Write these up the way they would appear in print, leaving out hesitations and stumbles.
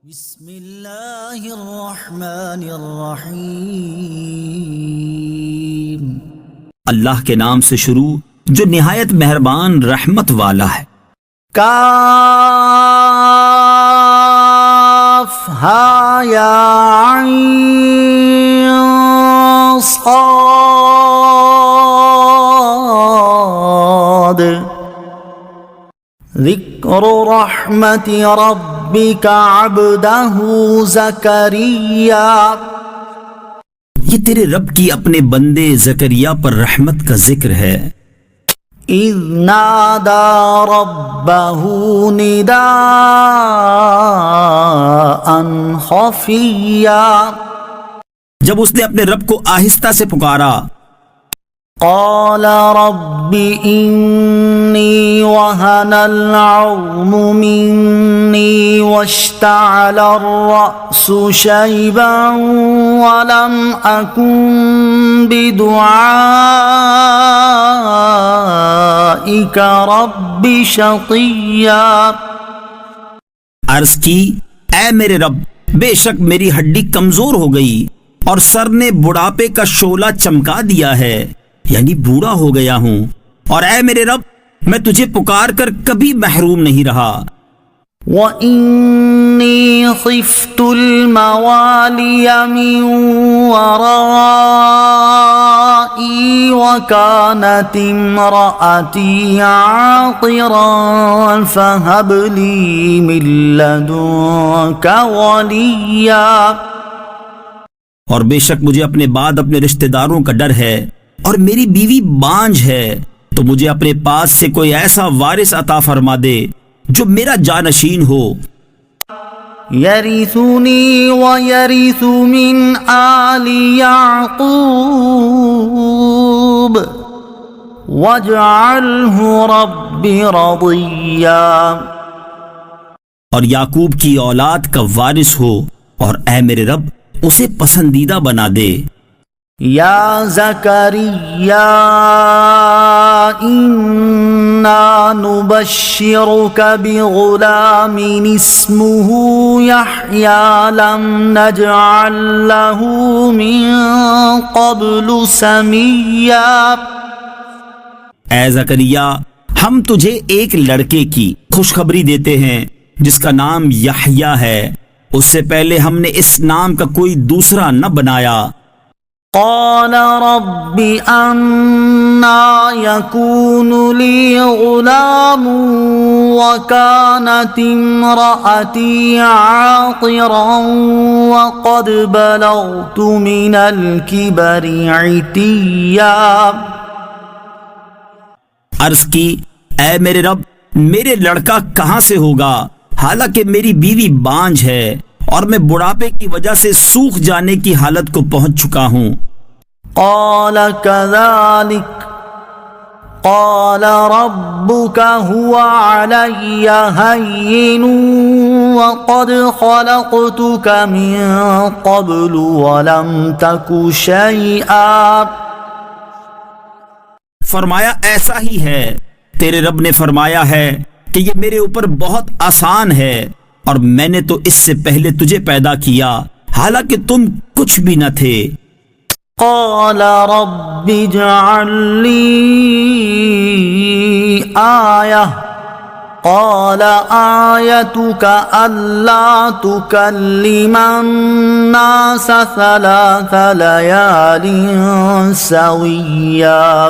بسم اللہ الرحمن الرحیم۔ اللہ کے نام سے شروع جو نہایت مہربان رحمت والا ہے۔ کاف ہا یا عین صاد ذکر رحمت ربک عبدہ زکریا۔ یہ تیرے رب کی اپنے بندے زکریا پر رحمت کا ذکر ہے۔ اذ نادى ربه نداء خفيا، جب اس نے اپنے رب کو آہستہ سے پکارا، قال رب إني وهن العظم مني واشتعل الرأس شيبا ولم أكن بدعائك رب شقيا۔ عرض کی، اے میرے رب، بے شک میری ہڈی کمزور ہو گئی اور سر نے بڑھاپے کا شعلہ چمکا دیا ہے، یعنی بوڑھا ہو گیا ہوں، اور اے میرے رب میں تجھے پکار کر کبھی محروم نہیں رہا۔ وَإِنِّي خِفْتُ الْمَوَالِيَ مِنْ وَرَائِي وَكَانَتِ امْرَأَتِي عَاقِرًا فَهَبْ لِي مِنْ لَدُنْكَ وَلِيًّا۔ اور بے شک مجھے اپنے بعد اپنے رشتہ داروں کا ڈر ہے، اور میری بیوی بانجھ ہے، تو مجھے اپنے پاس سے کوئی ایسا وارث عطا فرما دے جو میرا جانشین ہو۔ یرثنی ویرث من آل یعقوب واجعلہ رب رضیا۔ اور یعقوب کی اولاد کا وارث ہو، اور اے میرے رب اسے پسندیدہ بنا دے۔ یا زکریا انا نبشرک بغلام اسمہ یحیی لم نجعل له من قبل سمیا۔ اے زکریا، ہم تجھے ایک لڑکے کی خوشخبری دیتے ہیں جس کا نام یحییٰ ہے، اس سے پہلے ہم نے اس نام کا کوئی دوسرا نہ بنایا۔ قال رب أنا يكون لي غلام وكانت امرأتي عاقرا وقد بلغت من الكبر عتيا۔ عرض کی، اے میرے رب، میرے لڑکا کہاں سے ہوگا، حالانکہ میری بیوی بانجھ ہے اور میں بڑھاپے کی وجہ سے سوکھ جانے کی حالت کو پہنچ چکا ہوں۔ قال كذلك قال ربك هو علي هين وقد خلقتك من قبل ولم تك شيئا۔ فرمایا ایسا ہی ہے، تیرے رب نے فرمایا ہے کہ یہ میرے اوپر بہت آسان ہے، اور میں نے تو اس سے پہلے تجھے پیدا کیا حالانکہ تم کچھ بھی نہ تھے۔ قال رب اجعل لي آية قال آيتك ألا تكلم الناس 3 ليال سويا۔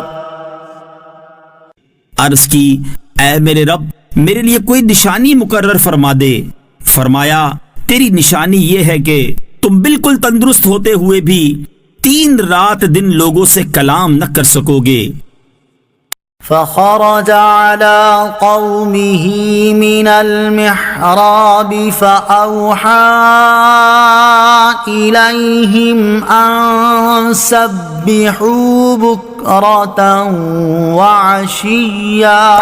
عرض کی، اے میرے رب، میرے لیے کوئی نشانی مقرر فرما دے۔ فرمایا، تیری نشانی یہ ہے کہ تم بالکل تندرست ہوتے ہوئے بھی 3 رات دن لوگوں سے کلام نہ کر سکو گے۔ فخرج على قومه من المحراب فأوحى إليهم أن سبحوا بكرة وعشيا۔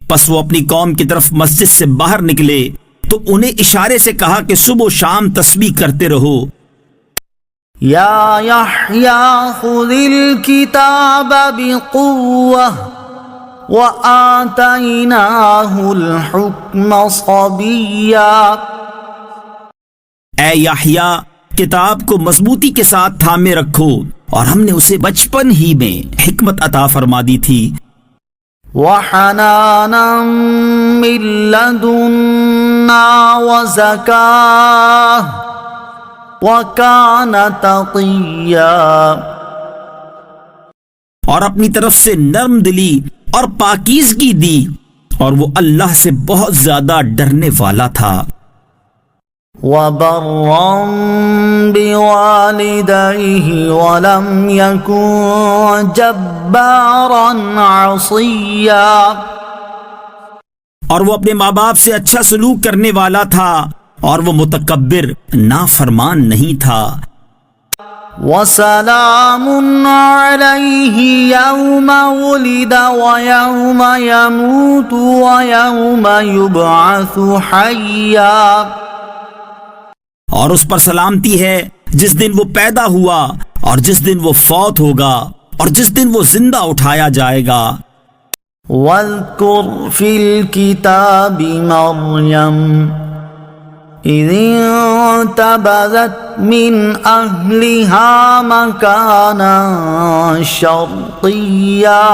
پس وہ اپنی قوم کی طرف مسجد سے باہر نکلے تو انہیں اشارے سے کہا کہ صبح و شام تسبیح کرتے رہو۔ یا یحییٰ خذ الکتاب بقوة وآتيناه الحكم صبيا. اے یحییٰ، کتاب کو مضبوطی کے ساتھ تھامے رکھو، اور ہم نے اسے بچپن ہی میں حکمت عطا فرما دی تھی، وحنانا من لدنا وزكاة وكان تقيا. اور اپنی طرف سے نرم دلی اور پاکیزگی دی، اور وہ اللہ سے بہت زیادہ ڈرنے والا تھا. وبرا بوالديه ولم يكن جبارا عصيا. اور وہ اپنے ماں باپ سے اچھا سلوک کرنے والا تھا، اور وہ متکبر نافرمان نہیں تھا. وسلام عليه يوم ولد ويوم يموت ويوم يبعث حيا. اور اس پر سلامتی ہے جس دن وہ پیدا ہوا، اور جس دن وہ فوت ہوگا، اور جس دن وہ زندہ اٹھایا جائے گا. واذكر في الكتاب مريم إذ انتبذت من أهلها مكانا شرقيا.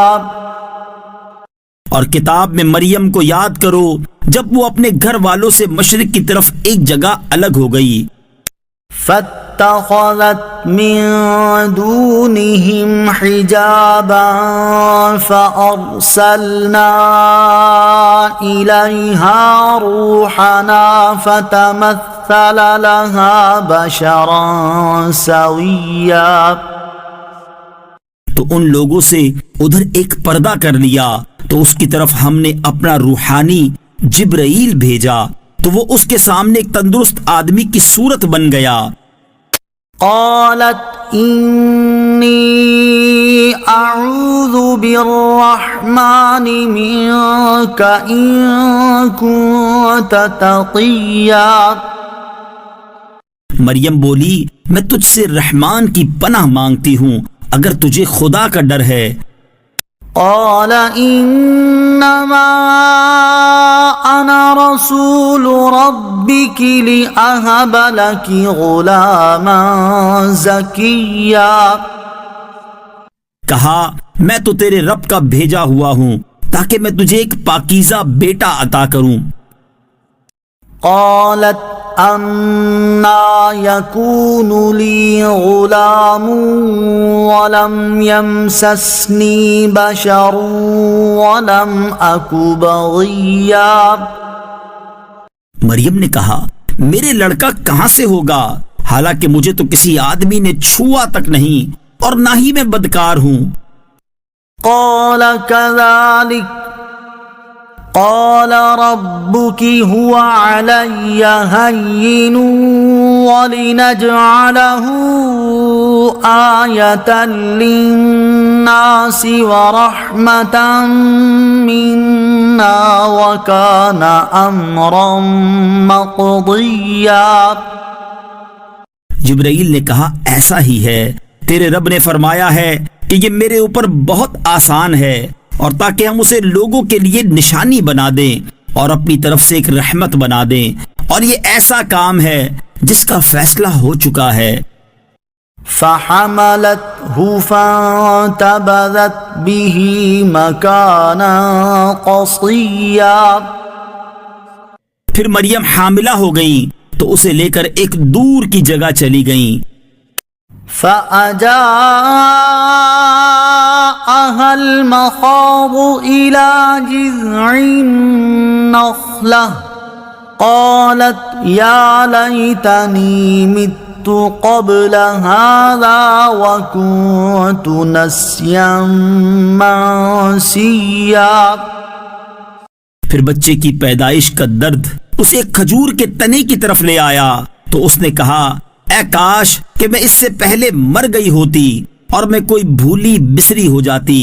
اور کتاب میں مریم کو یاد کرو جب وہ اپنے گھر والوں سے مشرق کی طرف ایک جگہ الگ ہو گئی. فاتخذت من دونهم حجابا فأرسلنا إليها روحنا فتمثل لها بشرا سويا. تو ان لوگوں سے ادھر ایک پردہ کر لیا، تو اس کی طرف ہم نے اپنا روحانی جبرائیل بھیجا، تو وہ اس کے سامنے ایک تندرست آدمی کی صورت بن گیا. قالت انی اعوذ بالرحمن منک ان کنت تقیا. مریم بولی، میں تجھ سے رحمان کی پناہ مانگتی ہوں اگر تجھے خدا کا ڈر ہے. قال انما انا رسول ربك لاهب لك غلاما زكيا. کہا، میں تو تیرے رب کا بھیجا ہوا ہوں تاکہ میں تجھے ایک پاکیزہ بیٹا عطا کروں. قالت انا يكون لي غلام ولم يمسسني بشر ولم أك بغيا. مریم نے کہا، میرے لڑکا کہاں سے ہوگا، حالانکہ مجھے تو کسی آدمی نے چھوا تک نہیں، اور نہ ہی میں بدکار ہوں. قال كذلك قال ربك هو علي هين ولنجعله آية للناس ورحمة منا وكان أمرا مقضيا. جبرائیل نے کہا، ایسا ہی ہے، تیرے رب نے فرمایا ہے کہ یہ میرے اوپر بہت آسان ہے، اور تاکہ ہم اسے لوگوں کے لیے نشانی بنا دیں اور اپنی طرف سے ایک رحمت بنا دیں، اور یہ ایسا کام ہے جس کا فیصلہ ہو چکا ہے. فحملته فانتبذت به مكانا قصيا. پھر مریم حاملہ ہو گئی تو اسے لے کر ایک دور کی جگہ چلی گئیں. فأجاءها المخاض إلى جذع النخلة قالت يا ليتني مت قبل هذا وكنت نسيا منسيا. پھر بچے کی پیدائش کا درد اسے ایک کھجور کے تنے کی طرف لے آیا، تو اس نے کہا، اے کاش کہ میں اس سے پہلے مر گئی ہوتی اور میں کوئی بھولی بسری ہو جاتی.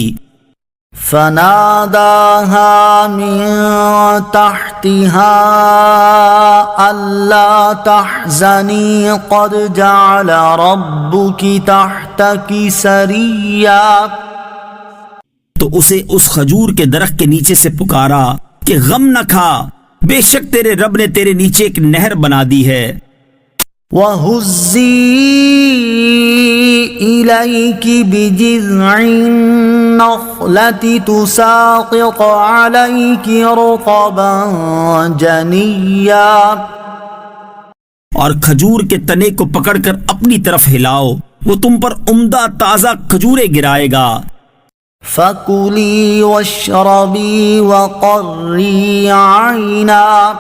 فناداها من تحتها ألا تحزني قد جعل ربك تحتك سريا. تو اسے اس کھجور کے درخت کے نیچے سے پکارا کہ غم نہ کھا، بے شک تیرے رب نے تیرے نیچے ایک نہر بنا دی ہے۔ وَهُزِّي إِلَيْكِ بِجِذْعِ النَّخْلَةِ تُسَاقِطْ عَلَيْكِ رُطَبًا جَنِيًّا، اور کھجور کے تنے کو پکڑ کر اپنی طرف ہلاؤ، وہ تم پر عمدہ تازہ کھجوریں گرائے گا۔ فَكُلِي وَاشْرَبِي وَقَرِّي عَيْنًا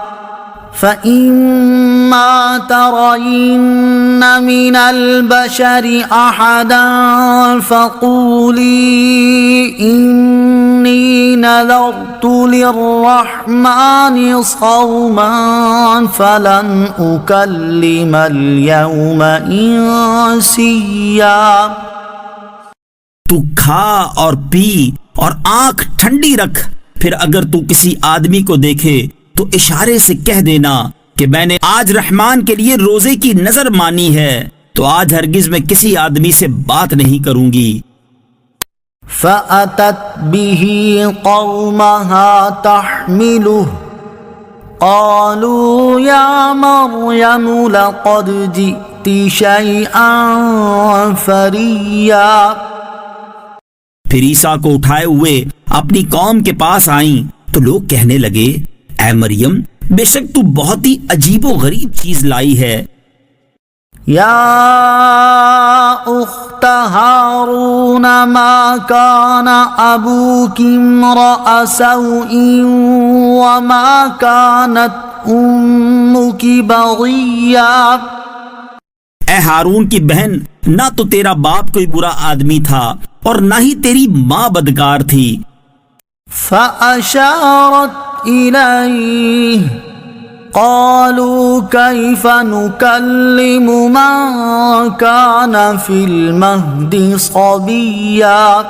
فَإِمَّا تَرَيِنَّ مِنَ الْبَشَرِ أَحَدًا فَقُولِي إِنِّي نَذَرْتُ لِلرَّحْمَنِ صَوْمًا فَلَنْ أُكَلِّمَ الْيَوْمَ إِنسِيًّا۔ تو کھا اور پی اور آنکھ ٹھنڈی رکھ، پھر اگر تو کسی آدمی کو دیکھے تو اشارے سے کہہ دینا کہ میں نے آج رحمان کے لیے روزے کی نظر مانی ہے، تو آج ہرگز میں کسی آدمی سے بات نہیں کروں گی۔ فَأَتَتْ بِهِ قَوْمَهَا تَحْمِلُهُ قَالُوا يَا مَرْيَمُ لَقَدْ جِئْتِ شَيْئًا فَرِيًّا۔ پھر عیسیٰ کو اٹھائے ہوئے اپنی قوم کے پاس آئیں تو لوگ کہنے لگے، اے مریم، بے شک تو بہت ہی عجیب و غریب چیز لائی ہے۔ یا اخت ہارون ما کان ابوک امرأ سوء وما کانت امک بغیا۔ اے ہارون کی بہن، نہ تو تیرا باپ کوئی برا آدمی تھا اور نہ ہی تیری ماں بدکار تھی۔ فأشارت إليه قالوا كيف نكلم من كان في المهد صبيا۔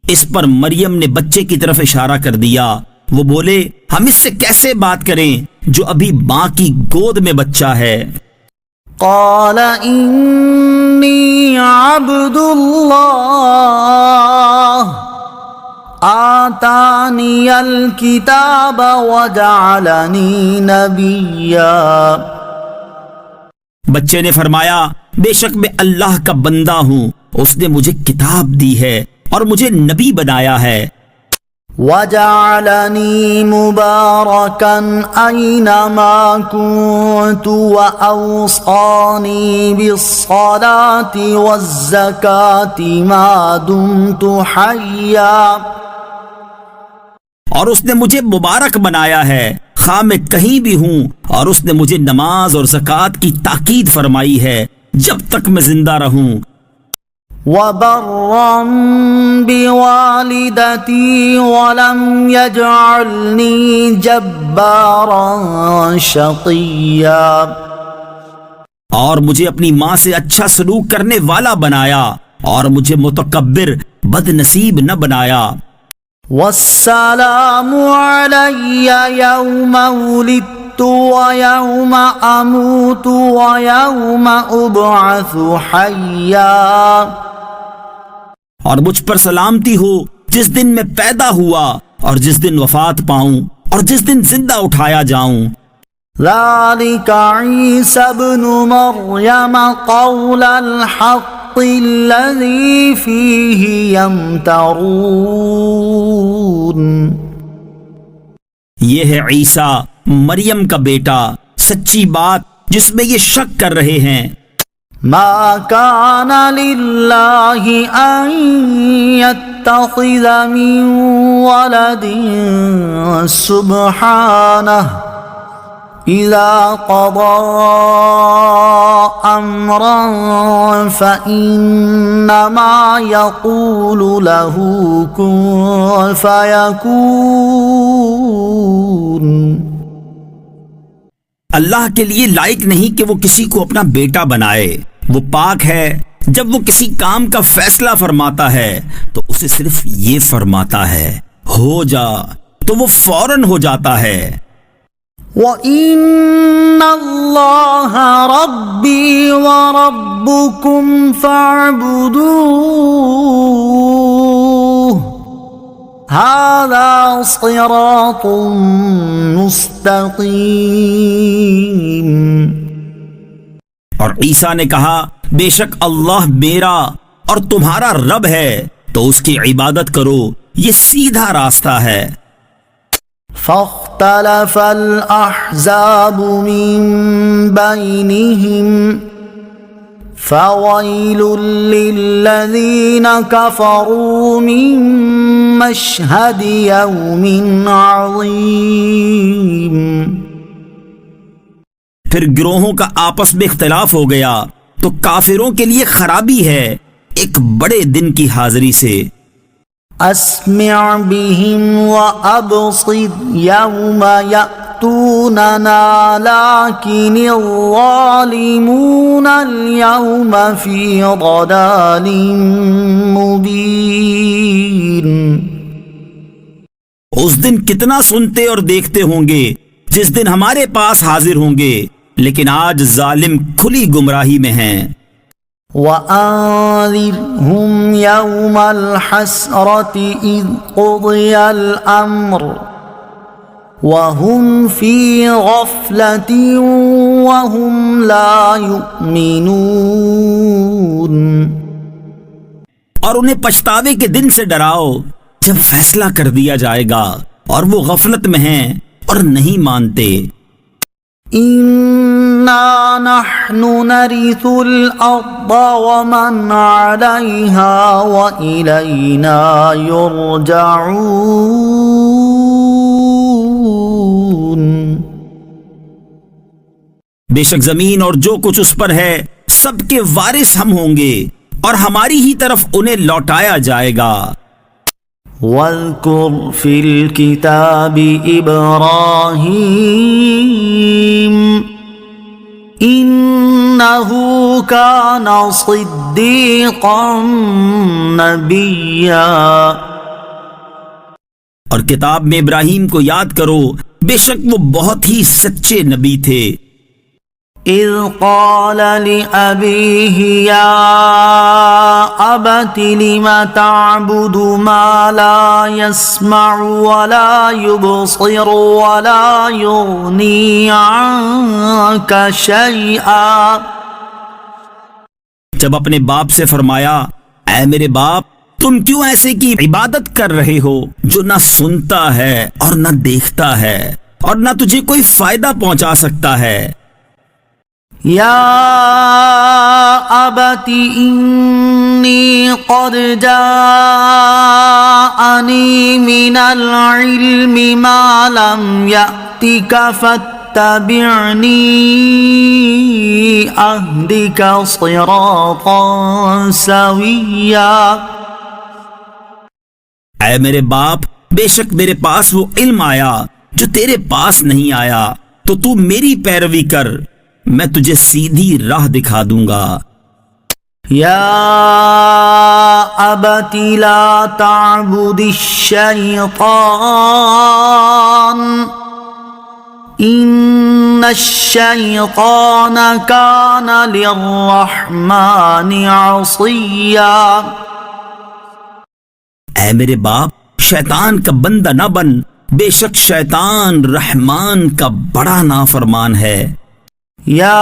اس پر مریم نے بچے کی طرف اشارہ کر دیا، وہ بولے ہم اس سے کیسے بات کریں جو ابھی ماں کی گود میں بچہ ہے۔ قال إني عبد الله آتاني الكتاب وجعلني نبيا۔ بچے نے فرمایا، بے شک میں اللہ کا بندہ ہوں، اس نے مجھے کتاب دی ہے اور مجھے نبی بنایا ہے۔ وَجَعَلَنِي مُبَارَكًا أَيْنَمَا كُنتُ وَأَوْصَانِي بِالصَّلَاةِ وَالزَّكَاةِ مَا دُمْتُ حَيًّا۔ اور اس نے مجھے مبارک بنایا ہے خواہ میں کہیں بھی ہوں، اور اس نے مجھے نماز اور زکوٰۃ کی تاکید فرمائی ہے جب تک میں زندہ رہوں۔ وَبَرًّا بِوَالِدَتِي وَلَمْ يَجْعَلْنِي جَبَّارًا شَقِيًّا۔ اور مجھے اپنی ماں سے اچھا سلوک کرنے والا بنایا اور مجھے متکبر بد نصیب نہ بنایا۔ وَالسَّلَامُ عَلَيَّ يَوْمَ وُلِدتُّ وَيَوْمَ أَمُوتُ وَيَوْمَ أُبْعَثُ حَيًّا۔ اور مجھ پر سلامتی ہو جس دن میں پیدا ہوا اور جس دن وفات پاؤں اور جس دن زندہ اٹھایا جاؤں۔ ذَلِكَ عِيسَى ابْنُ مَرْيَمَ قَوْلَ الْحَقِّ الَّذِي فِيهِ يَمْتَرُونَ۔ یہ ہے عیسیٰ مریم کا بیٹا، سچی بات جس میں یہ شک کر رہے ہیں۔ ما كان لله أن يتخذ من ولد سبحانه إذا قضى أمرا فإنما يقول له كن فيكون۔ اللہ کے لیے لائق نہیں کہ وہ کسی کو اپنا بیٹا بنائے، وہ پاک ہے۔ جب وہ کسی کام کا فیصلہ فرماتا ہے تو اسے صرف یہ فرماتا ہے ہو جا، تو وہ فوراً ہو جاتا ہے۔ وَإِنَّ اللَّهَ رَبِّي وَرَبُّكُمْ فَاعْبُدُوهُ هذا صراط مستقیم. اور عیسیٰ نے کہا بے شک اللہ میرا اور تمہارا رب ہے تو اس کی عبادت کرو، یہ سیدھا راستہ ہے. فاختلف الأحزاب من بينهم فويل للذين كفروا من مشهد يوم عظيم. پھر گروہوں کا آپس میں اختلاف ہو گیا تو کافروں کے لیے خرابی ہے ایک بڑے دن کی حاضری سے. اسمع بهم وابصر يوم يأتوننا لكن الظالمون اليوم في ضلال مبين. اس دن کتنا سنتے اور دیکھتے ہوں گے جس دن ہمارے پاس حاضر ہوں گے، لیکن آج ظالم کھلی گمراہی میں ہیں. وَأَنذِرْهُمْ يَوْمَ الْحَسْرَةِ إِذْ قُضِيَ الْأَمْرُ وَهُمْ فِي غَفْلَةٍ وَهُمْ لَا يُؤْمِنُونَ. اور انہیں پچھتاوے کے دن سے ڈراؤ جب فیصلہ کر دیا جائے گا اور وہ غفلت میں ہیں اور نہیں مانتے. إِنَّا نَحْنُ نَرِثُ الْأَرْضَ وَمَنْ عَلَيْهَا وَإِلَيْنَا يُرْجَعُونَ. بے شک زمین اور جو کچھ اس پر ہے سب کے وارث ہم ہوں گے اور ہماری ہی طرف انہیں لوٹایا جائے گا. واذكر في الكتاب إبراهيم إنه كان صديقا نبيا. اور کتاب میں ابراہیم کو یاد کرو، بے شک وہ بہت ہی سچے نبی تھے. إذ قال لأبيه يا أبت لم تعبد ما لا يسمع ولا يبصر ولا يغني عنك شيئا. جب اپنے باپ سے فرمایا اے میرے باپ تم کیوں ایسے کی عبادت کر رہے ہو جو نہ سنتا ہے اور نہ دیکھتا ہے اور نہ تجھے کوئی فائدہ پہنچا سکتا ہے. یا ابت انی قد جاءنی من العلم ما لم یأتک فاتبعنی اہدک صراطا سویا. اے میرے باپ بے شک میرے پاس وہ علم آیا جو تیرے پاس نہیں آیا، تو تو میری پیروی کر، میں تجھے سیدھی راہ دکھا دوں گا. یا ابت لا تعبد الشیطان ان الشیطان کان للرحمن عصیا. اے میرے باپ شیطان کا بندہ نہ بن، بے شک شیطان رحمان کا بڑا نافرمان ہے. یا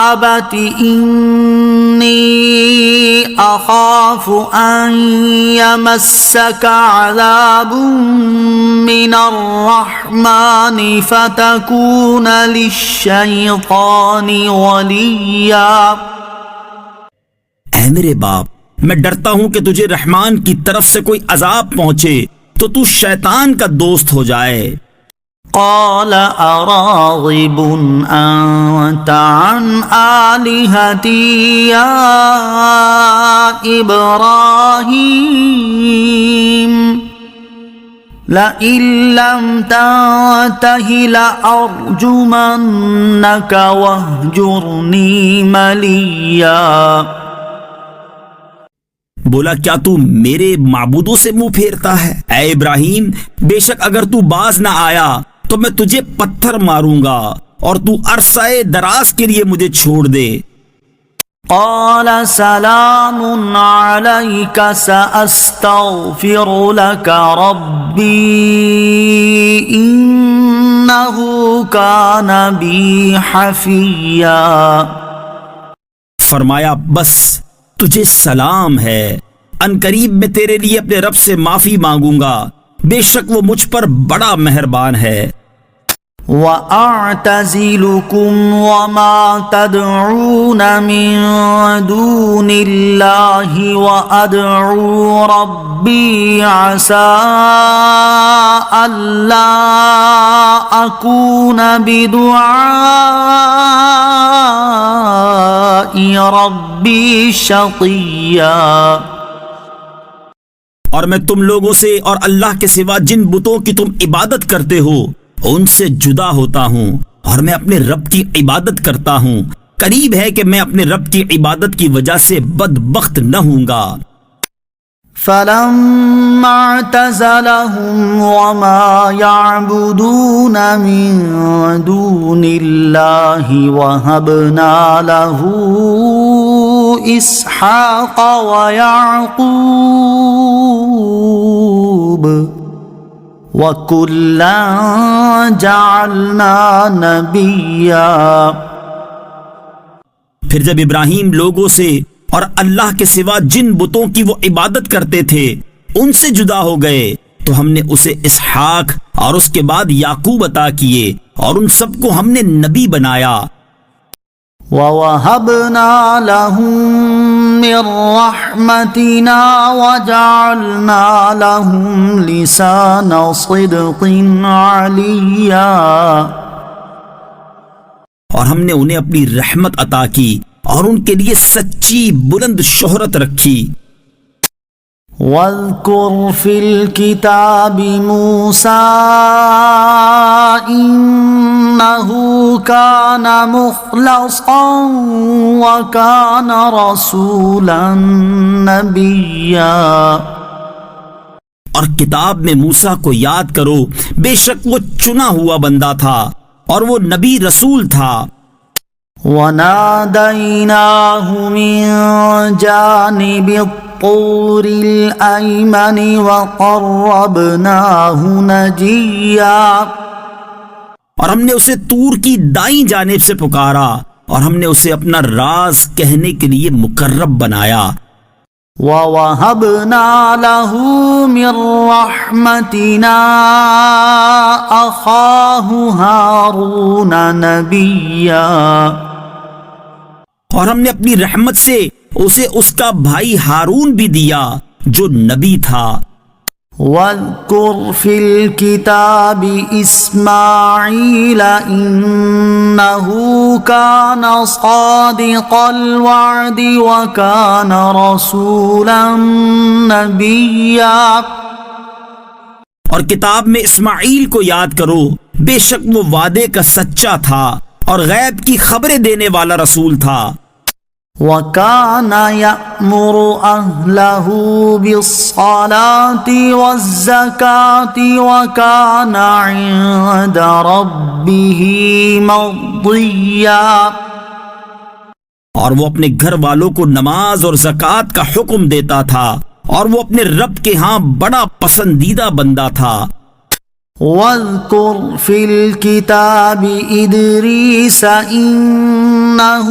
ابت انی اخاف ان یمسک عذاب من الرحمن فتکون للشیطان ولیا. اے میرے باپ میں ڈرتا ہوں کہ تجھے رحمان کی طرف سے کوئی عذاب پہنچے تو تو شیطان کا دوست ہو جائے. قال اراغب انت عن آلهتی یا ابراہیم لئن لم تنته لأرجمنك واہجرنی ملیا. بولا کیا تو میرے معبودوں سے منہ پھیرتا ہے؟ اے ابراہیم بے شک اگر تو باز نہ آیا تو میں تجھے پتھر ماروں گا اور تو عرصہ دراز کے لیے مجھے چھوڑ دے. قال سلام عليك سأستغفر لك ربي إنه كان بي حفيا. فرمایا بس تجھے سلام ہے، ان قریب میں تیرے لیے اپنے رب سے معافی مانگوں گا، بے شک وہ مجھ پر بڑا مہربان ہے. وَأَعْتَزِلُكُمْ وَمَا تَدْعُونَ مِن دُونِ اللَّهِ وَأَدْعُو رَبِّي عَسَىٰ أَلَّا أَكُونَ بِدُعَاءِ رَبِّي شَقِيًّا. اور میں تم لوگوں سے اور اللہ کے سوا جن بتوں کی تم عبادت کرتے ہو ان سے جدا ہوتا ہوں، اور میں اپنے رب کی عبادت کرتا ہوں، قریب ہے کہ میں اپنے رب کی عبادت کی وجہ سے بدبخت نہ ہوں گا. فَلَمَّا اعْتَزَلَهُمْ وَمَا يَعْبُدُونَ مِن دُونِ اللَّهِ وَهَبْنَا لَهُ إِسْحَاقَ وَيَعْقُوبَ وَكُلًّا جَعَلْنَا نَبِيًّا. پھر جب ابراہیم لوگوں سے اور اللہ کے سوا جن بتوں کی وہ عبادت کرتے تھے ان سے جدا ہو گئے تو ہم نے اسے اسحاق اور اس کے بعد یعقوب عطا کیے اور ان سب کو ہم نے نبی بنایا. وَوَهَبْنَا لَهُم مِّن رَّحْمَتِنَا وَجَعَلْنَا لَهُمْ لِسَانَ صِدْقٍ عَلِيًّا. اور ہم نے انہیں اپنی رحمت عطا کی اور ان کے لیے سچی بلند شہرت رکھی. وَاذْكُرْ فِي الْكِتَابِ مُوسَىٰ إِنَّهُ كَانَ مُخْلَصًا وَكَانَ رَسُولًا نَبِيًّا. اور کتاب میں موسیٰ کو یاد کرو، بے شک وہ چنا ہوا بندہ تھا اور وہ نبی رسول تھا. وَنَادَيْنَاهُ مِن جَانِبِ الطُّورِ الْأَيْمَنِ وَقَرَّبْنَاهُ نَجِيًّا. اور ہم نے اسے طور کی دائیں جانب سے پکارا اور ہم نے اسے اپنا راز کہنے کے لیے مقرب بنایا. وَوَهَبْنَا لَهُ مِن رَّحْمَتِنَا أَخَاهُ هَارُونَ نَبِيًّا. اور ہم نے اپنی رحمت سے اسے اس کا بھائی ہارون بھی دیا جو نبی تھا. وَاذْكُرْ فِي الْكِتَابِ إِسْمَاعِيلَ إِنَّهُ كَانَ صَادِقَ الْوَعْدِ وَكَانَ رَسُولًا نَبِيًّا. اور کتاب میں اسماعیل کو یاد کرو، بے شک وہ وعدے کا سچا تھا اور غیب کی خبریں دینے والا رسول تھا. وَكَانَ يَأْمُرُ أَهْلَهُ بِالصَّلَاةِ وَالزَّكَاةِ وَكَانَ عِندَ رَبِّهِ مَرْضِيًّا. اور وہ اپنے گھر والوں کو نماز اور زکوٰۃ کا حکم دیتا تھا اور وہ اپنے رب کے ہاں بڑا پسندیدہ بندہ تھا. وَاذْكُرْ فِي الْكِتَابِ إِدْرِيسَ إِنَّهُ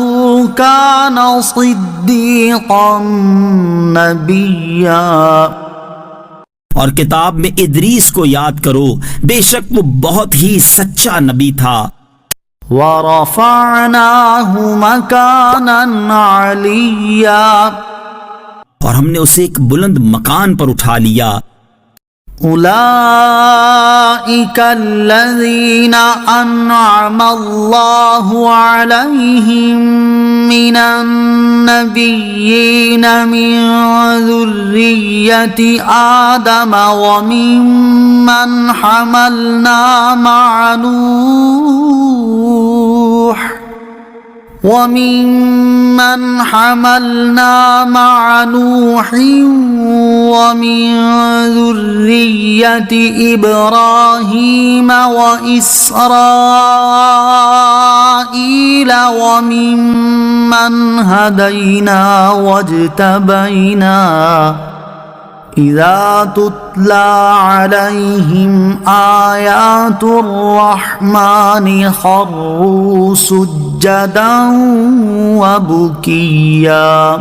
كَانَ صِدِّيقًا نَبِيًّا. اور کتاب میں ادریس کو یاد کرو، بے شک وہ بہت ہی سچا نبی تھا. وَرَفَعْنَاهُ مَكَانًا عَلِيًّا. اور ہم نے اسے ایک بلند مکان پر اٹھا لیا. أولئك الذين أنعم الله عليهم من النبيين من ذرية آدم وممن حملنا مع نوح ومن ذرية إبراهيم وإسرائيل وممن وممن هدينا واجتبينا إذا تتلى عليهم آيات الرحمن خروا سجدا وبكيا.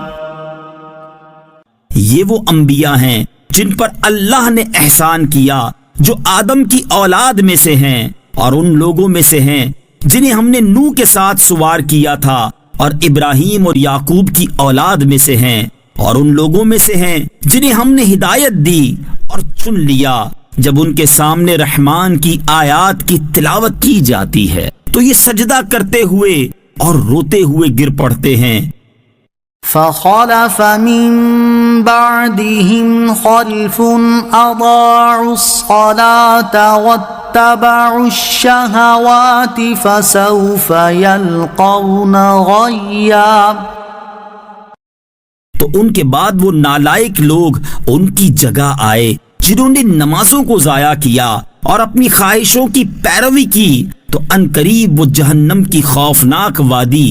یہ وہ انبیاء ہیں جن پر اللہ نے احسان کیا، جو آدم کی اولاد میں سے ہیں اور ان لوگوں میں سے ہیں جنہیں ہم نے نوح کے ساتھ سوار کیا تھا، اور ابراہیم اور یعقوب کی اولاد میں سے ہیں، اور ان لوگوں میں سے ہیں جنہیں ہم نے ہدایت دی اور چن لیا جب ان کے سامنے رحمان کی آیات کی تلاوت کی جاتی ہے تو یہ سجدہ کرتے ہوئے اور روتے ہوئے گر پڑتے ہیں. فخلف من بعدهم خلف أضاعوا الصلاة واتبعوا الشهوات فسوف يلقون غيا. تو ان کے بعد وہ نالائق لوگ ان کی جگہ آئے جنہوں نے نمازوں کو ضائع کیا اور اپنی خواہشوں کی پیروی کی، تو عنقریب وہ جہنم کی خوفناک وادی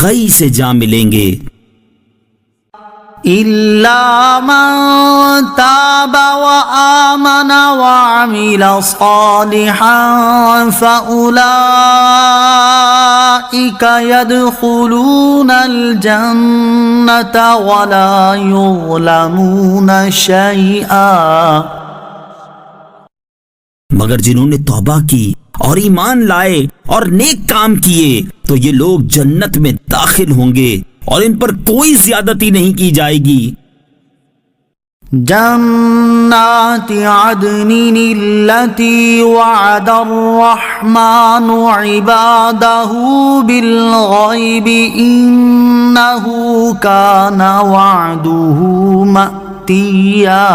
غی سے جا ملیں گے. إلا من تاب وآمن وعمل صالحا فأولئك يدخلون الجنة ولا يظلمون شيئا. مگر جنہوں نے توبہ کی اور ایمان لائے اور نیک کام کیے تو یہ لوگ جنت میں داخل ہوں گے اور ان پر کوئی زیادتی نہیں کی جائے گی. جنات عدن التي وعد الرحمن عباده بالغيب إنه كان وعده مأتيا.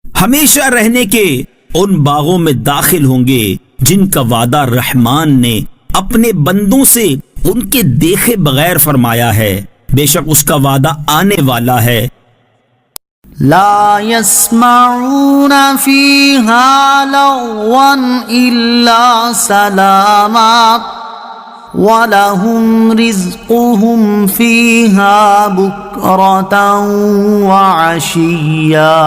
ہمیشہ رہنے کے ان باغوں میں داخل ہوں گے جن کا وعدہ رحمان نے اپنے بندوں سے ان کے دیکھے بغیر فرمایا ہے، بے شک اس کا وعدہ آنے والا ہے. لا يسمعون فيها لغوا إلا سلاما ولهم رزقهم فيها بكرة وعشيا.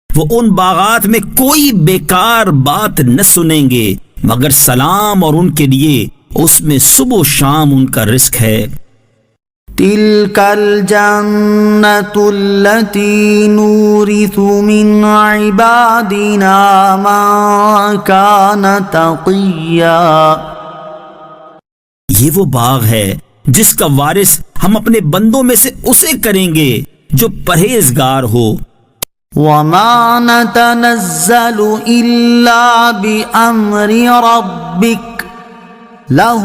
وہ ان باغات میں کوئی بیکار بات نہ سنیں گے مگر سلام، اور ان کے لیے اس میں صبح و شام ان کا رزق ہے. تلك الجنة التي نورث من عبادنا من كان تقيا. یہ وہ باغ ہے جس کا وارث ہم اپنے بندوں میں سے اسے کریں گے جو پرہیزگار ہو. وما نتنزل إلا بأمر ربك له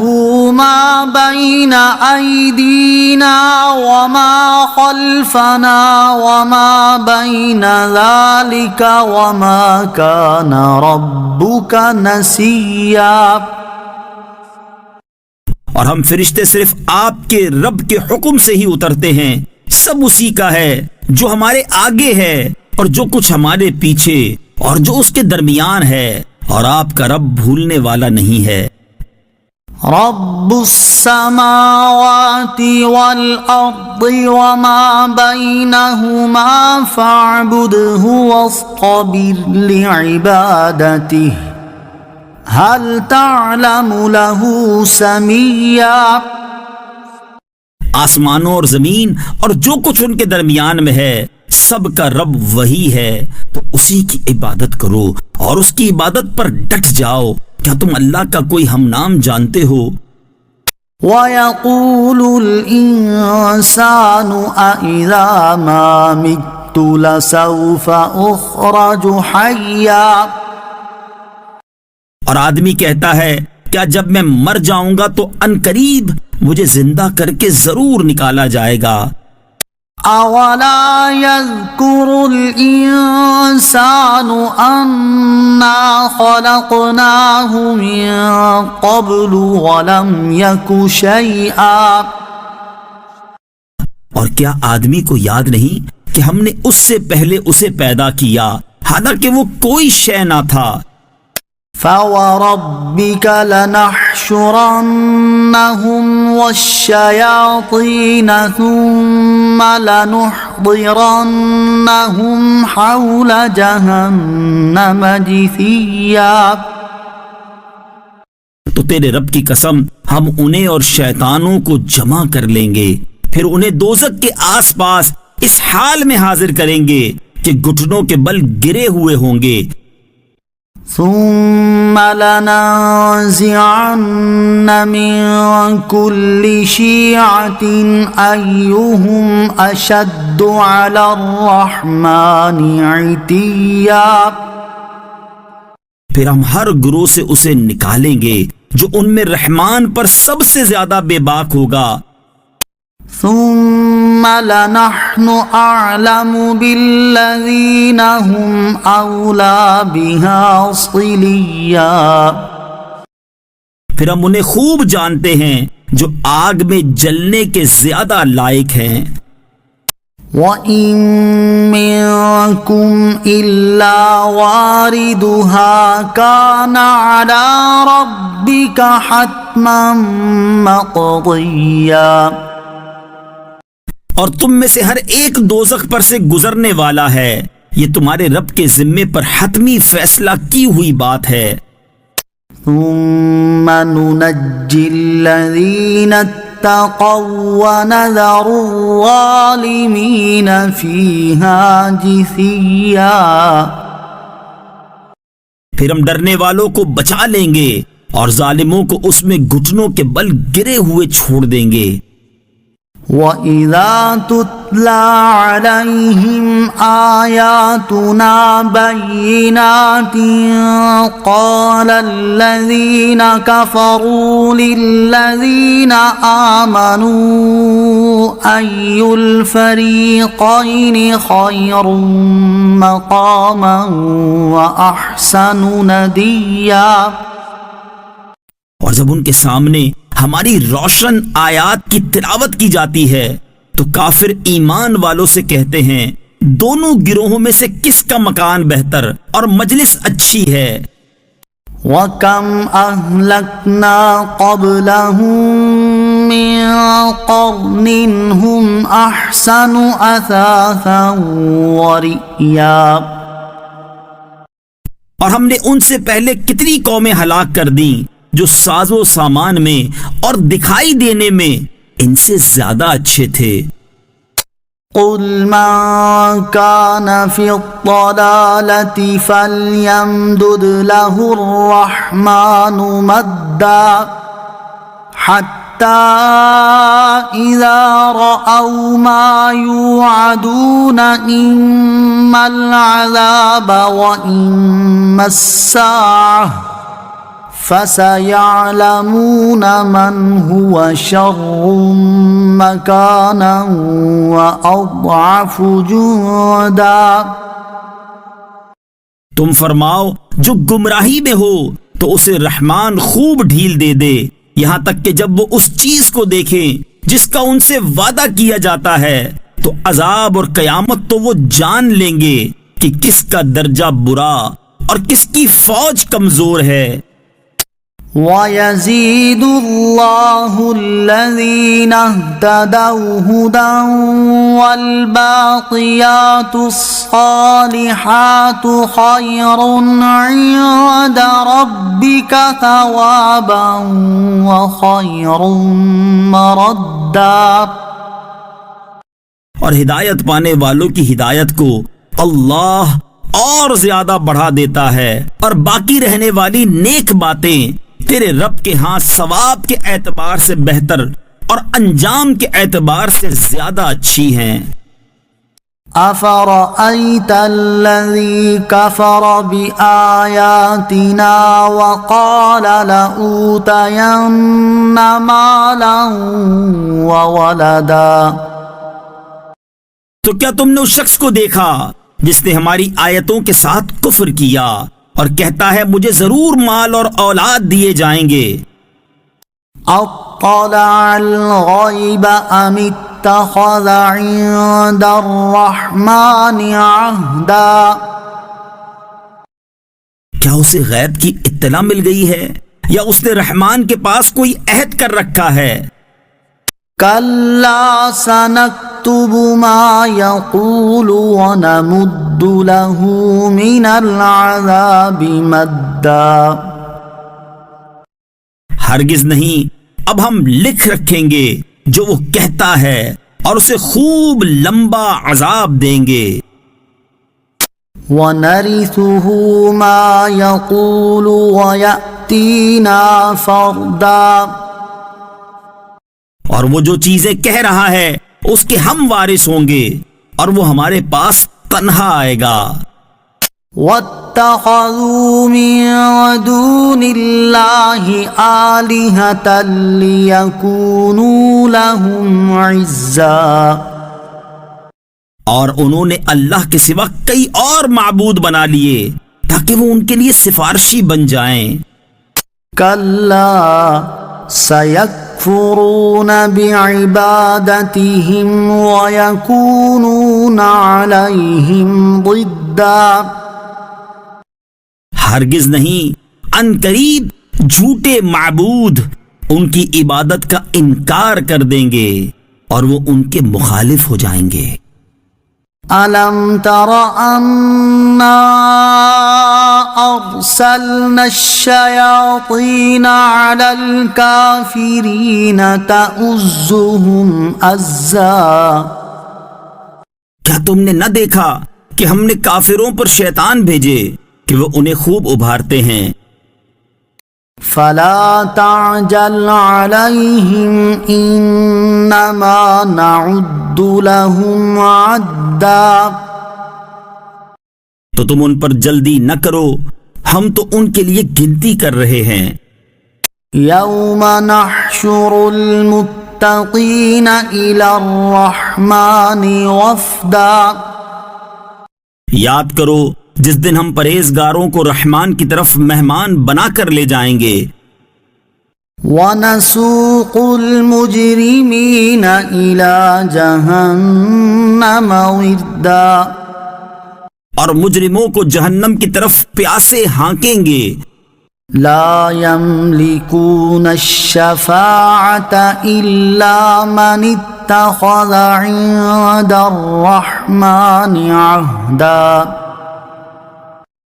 ما بين أيدينا وما خلفنا وما بين ذلك وما كان ربك نسيا. اور ہم فرشتے صرف آپ کے رب کے حکم سے ہی اترتے ہیں، سب اسی کا ہے جو ہمارے آگے ہے اور جو کچھ ہمارے پیچھے اور جو اس کے درمیان ہے، اور آپ کا رب بھولنے والا نہیں ہے. رب السماوات والأرض وما بينهما فاعبده واصطبر لعبادته هل تعلم له سميا. آسمانوں اور زمین اور جو کچھ ان کے درمیان میں ہے سب کا رب وہی ہے، تو اسی کی عبادت کرو اور اس کی عبادت پر ڈٹ جاؤ. کیا تم اللہ کا کوئی ہم نام جانتے ہو؟ وَيَقُولُ الْإِنسَانُ أَإِذَا مَا مِتُّ لَسَوْفَ أُخْرَجُ حَيًّا. اور آدمی کہتا ہے کیا جب میں مر جاؤں گا تو عنقریب مجھے زندہ کر کے ضرور نکالا جائے گا. أَوَلَا يَذْكُرُ الْإِنسَانُ أَنَّا خَلَقْنَاهُ مِن قَبْلُ وَلَمْ يَكُ شَيْئًا. اور کیا آدمی کو یاد نہیں کہ ہم نے اس سے پہلے اسے پیدا کیا حالانکہ وہ کوئی شے نہ تھا. فوربك لنحشرنهم والشياطين ثم لنحضرنهم حول جهنم جثيا. تو تیرے رب کی قسم ہم انہیں اور شیطانوں کو جمع کر لیں گے، پھر انہیں دوزخ کے آس پاس اس حال میں حاضر کریں گے کہ گھٹنوں کے بل گرے ہوئے ہوں گے. ثم لننزعن من كل شيعة أيهم أشد على الرحمن عتيا. پھر ہم ہر گروہ سے اسے نکالیں گے جو ان میں رحمان پر سب سے زیادہ بے باک ہوگا. ثم لنحن أعلم بالذين هم أولى بها صليا. پھر ہم انہیں خوب جانتے ہیں جو آگ میں جلنے کے زیادہ لائق ہیں. وَإِن مِّنكُمْ إِلَّا وَارِدُهَا كَانَ عَلَى رَبِّكَ حَتْمًا مَّقْضِيًّا. اور تم میں سے ہر ایک دوزخ پر سے گزرنے والا ہے، یہ تمہارے رب کے ذمے پر حتمی فیصلہ کی ہوئی بات ہے. ثُمَّ نُنَجِّي الَّذِينَ اتَّقَوْا وَنَذَرُ الظَّالِمِينَ فِيهَا جِثِيًّا. پھر ہم ڈرنے والوں کو بچا لیں گے اور ظالموں کو اس میں گھٹنوں کے بل گرے ہوئے چھوڑ دیں گے. وَإِذَا تُتْلَى عَلَيْهِمْ آيَاتُنَا بَيِّنَاتٍ قَالَ الَّذِينَ كَفَرُوا لِلَّذِينَ آمَنُوا أَيُّ الْفَرِيقَيْنِ خَيْرٌ مَّقَامًا وَأَحْسَنُ نَدِيًّا. اور جب ان کے سامنے ہماری روشن آیات کی تلاوت کی جاتی ہے تو کافر ایمان والوں سے کہتے ہیں دونوں گروہوں میں سے کس کا مکان بہتر اور مجلس اچھی ہے. وَكَمْ أَهْلَكْنَا قَبْلَهُم مِّن قَرْنٍ هُمْ أَحْسَنُ أَثَاثًا وَرِئْيًا. اور ہم نے ان سے پہلے کتنی قومیں ہلاک کر دیں جو ساز و سامان میں اور دکھائی دینے میں ان سے زیادہ اچھے تھے. قُلْ مَن كَانَ فِي الضَّلَالَةِ فَلْيَمْدُدْ لَهُ الرَّحْمَٰنُ مَدًّا حَتَّىٰ إِذَا رَأَوْا مَا يُوعَدُونَ إِمَّا الْعَذَابَ وَإِمَّا السَّاعَةَ فَسَيَعْلَمُونَ مَنْ هُوَ شَرٌّ مَّكَانًا وَأَضْعَفُ جُنْدًا. تم فرماؤ جو گمراہی میں ہو تو اسے رحمان خوب ڈھیل دے دے یہاں تک کہ جب وہ اس چیز کو دیکھیں جس کا ان سے وعدہ کیا جاتا ہے تو عذاب اور قیامت تو وہ جان لیں گے کہ کس کا درجہ برا اور کس کی فوج کمزور ہے. وَيَزِيدُ اللَّهُ الَّذِينَ اهْتَدَوْا هُدًى وَالْبَاقِيَاتُ الصَّالِحَاتُ خَيْرٌ عِندَ رَبِّكَ ثَوَابًا وَخَيْرٌ مَّرَدًّا. اور ہدایت پانے والوں کی ہدایت کو اللہ اور زیادہ بڑھا دیتا ہے اور باقی رہنے والی نیک باتیں تیرے رب کے ہاں ثواب کے اعتبار سے بہتر اور انجام کے اعتبار سے زیادہ اچھی ہیں. أَفَرَأَيْتَ الَّذِي كَفَرَ بِآيَاتِنَا وَقَالَ لَأُوتَيَنَّ مَالًا وَوَلَدًا. تو کیا تم نے اس شخص کو دیکھا جس نے ہماری آیتوں کے ساتھ کفر کیا اور کہتا ہے مجھے ضرور مال اور اولاد دیے جائیں گے. اطلع الغیب ام اتخذ عند الرحمن عہدا. کیا اسے غیب کی اطلاع مل گئی ہے یا اس نے رحمان کے پاس کوئی عہد کر رکھا ہے؟ كلا سنكتب ما يقول ونمد له من العذاب مدا. ہرگز نہیں، اب ہم لکھ رکھیں گے جو وہ کہتا ہے اور اسے خوب لمبا عذاب دیں گے. وَنَرِثُهُ مَا يَقُولُ وَيَأْتِينَا فَرْدًا. اور وہ جو چیزیں کہہ رہا ہے اس کے ہم وارث ہوں گے اور وہ ہمارے پاس تنہا آئے گا. وَاتَّخَذُوا مِن دُونِ اللَّهِ آلِهَةً لِيَكُونُوا لَهُمْ عِزًّا. اور انہوں نے اللہ کے سوا کئی اور معبود بنا لیے تاکہ وہ ان کے لیے سفارشی بن جائیں. كَلَّا سَيَكْفُرُونَ بِعِبَادَتِهِمْ وَيَكُونُونَ عَلَيْهِمْ ضِدًّا. ہرگز نہیں، ان قریب جھوٹے معبود ان کی عبادت کا انکار کر دیں گے اور وہ ان کے مخالف ہو جائیں گے. أَلَمْ تَرَ أَنَّا أَرْسَلْنَا الشَّيَاطِينَ عَلَى الْكَافِرِينَ تَؤُزُّهُمْ أَزًّا. کیا تم نے نہ دیکھا کہ ہم نے کافروں پر شیطان بھیجے کہ وہ انہیں خوب ابھارتے ہیں؟ فَلَا تَعْجَلْ عَلَيْهِمْ إِنَّمَا نَعُدُّ لَهُمْ عَدًّا. تو تم ان پر جلدی نہ کرو، ہم تو ان کے لیے گنتی کر رہے ہیں. يَوْمَ نَحْشُرُ الْمُتَّقِينَ إِلَى الرَّحْمَنِ وَفْدًا. یاد کرو جس دن ہم پرہیزگاروں کو رحمان کی طرف مہمان بنا کر لے جائیں گے. وَنَسُوقُ الْمُجْرِمِينَ إِلَى جَهَنَّمَ وِرْدًا. اور مجرموں کو جہنم کی طرف پیاسے ہانکیں گے. لا يملكون الشفاعة إلا من اتخذ عند الرحمن عهدا.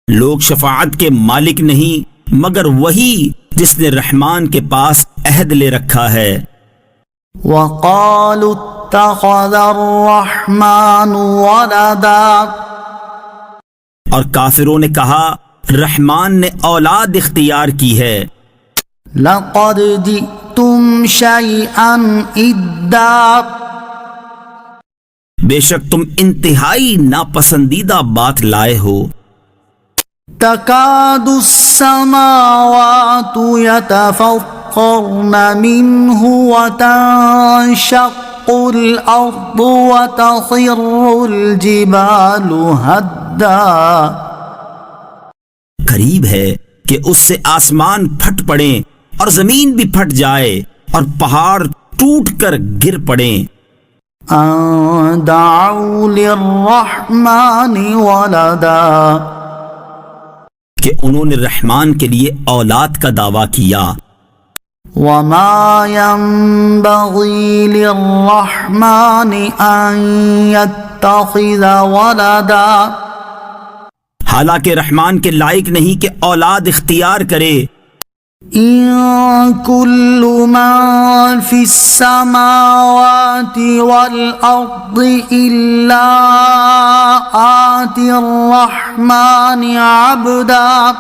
لوگ شفاعت کے مالک نہیں مگر وہی جس نے رحمان کے پاس عہد لے رکھا ہے. وقالوا اتخذ الرحمن ولدا. اور کافروں نے کہا رحمان نے اولاد اختیار کی ہے. لقد جئتم شيئا إدا. بے شک تم انتہائی ناپسندیدہ بات لائے ہو. تكاد السماوات يتفطرن منه وتنشق الأرض وتخر الجبال هدا. قریب ہے کہ اس سے آسمان پھٹ پڑیں اور زمین بھی پھٹ جائے اور پہاڑ ٹوٹ کر گر پڑیں. أن دعوا للرحمن ولدا. کہ انہوں نے رحمان کے لیے اولاد کا دعویٰ کیا. وما ينبغي للرحمن أن يتخذ ولدا. حالانکہ رحمان کے لائق نہیں کہ اولاد اختیار کرے. إن كل من في السماوات والأرض إلا آتي الرحمن عبدا.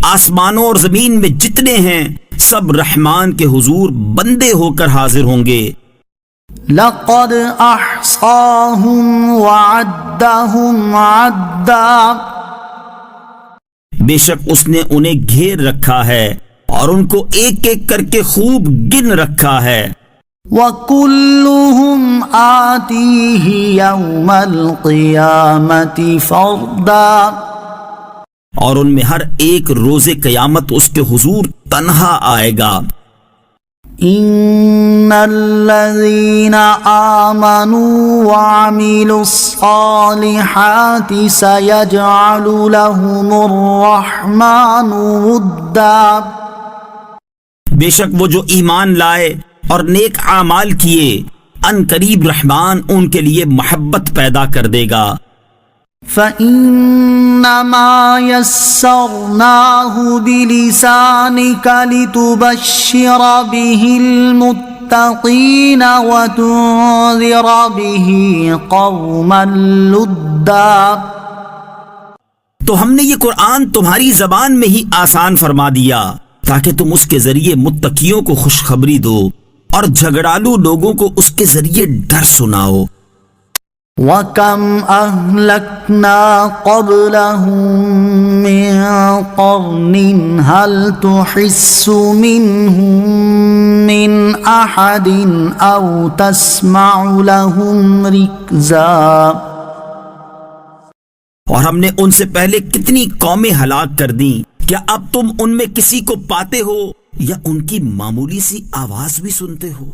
آسمانوں اور زمین میں جتنے ہیں سب رحمان کے حضور بندے ہو کر حاضر ہوں گے. لقد أحصاهم وعدهم عدا. بے شک اس نے انہیں گھیر رکھا ہے اور ان کو ایک ایک کر کے خوب گن رکھا ہے. وَكُلُّهُمْ آتِيهِ يَوْمَ الْقِيَامَةِ فَرْدًا. اور ان میں ہر ایک روز قیامت اس کے حضور تنہا آئے گا. إن الذين آمنوا وعملوا الصالحات سيجعل لهم الرحمن ودا. بے شک وہ جو ایمان لائے اور نیک اعمال کیے ان قریب رحمان ان کے لیے محبت پیدا کر دے گا. فإنما يسرناه بلسانك لتبشر به المتقين وتنذر به قوما لدا. تو ہم نے یہ قرآن تمہاری زبان میں ہی آسان فرما دیا تاکہ تم اس کے ذریعے متقیوں کو خوشخبری دو اور جھگڑالو لوگوں کو اس کے ذریعے ڈر سناؤ. وَكَمْ أَهْلَكْنَا قَبْلَهُم مِّن قَرْنٍ هَلْ تُحِسُّ مِنْهُم مِّنْ أَحَدٍ أَوْ تَسْمَعُ لَهُمْ رِكْزًا. اور ہم نے ان سے پہلے کتنی قومیں ہلاک کر دیں، کیا اب تم ان میں کسی کو پاتے ہو یا ان کی معمولی سی آواز بھی سنتے ہو؟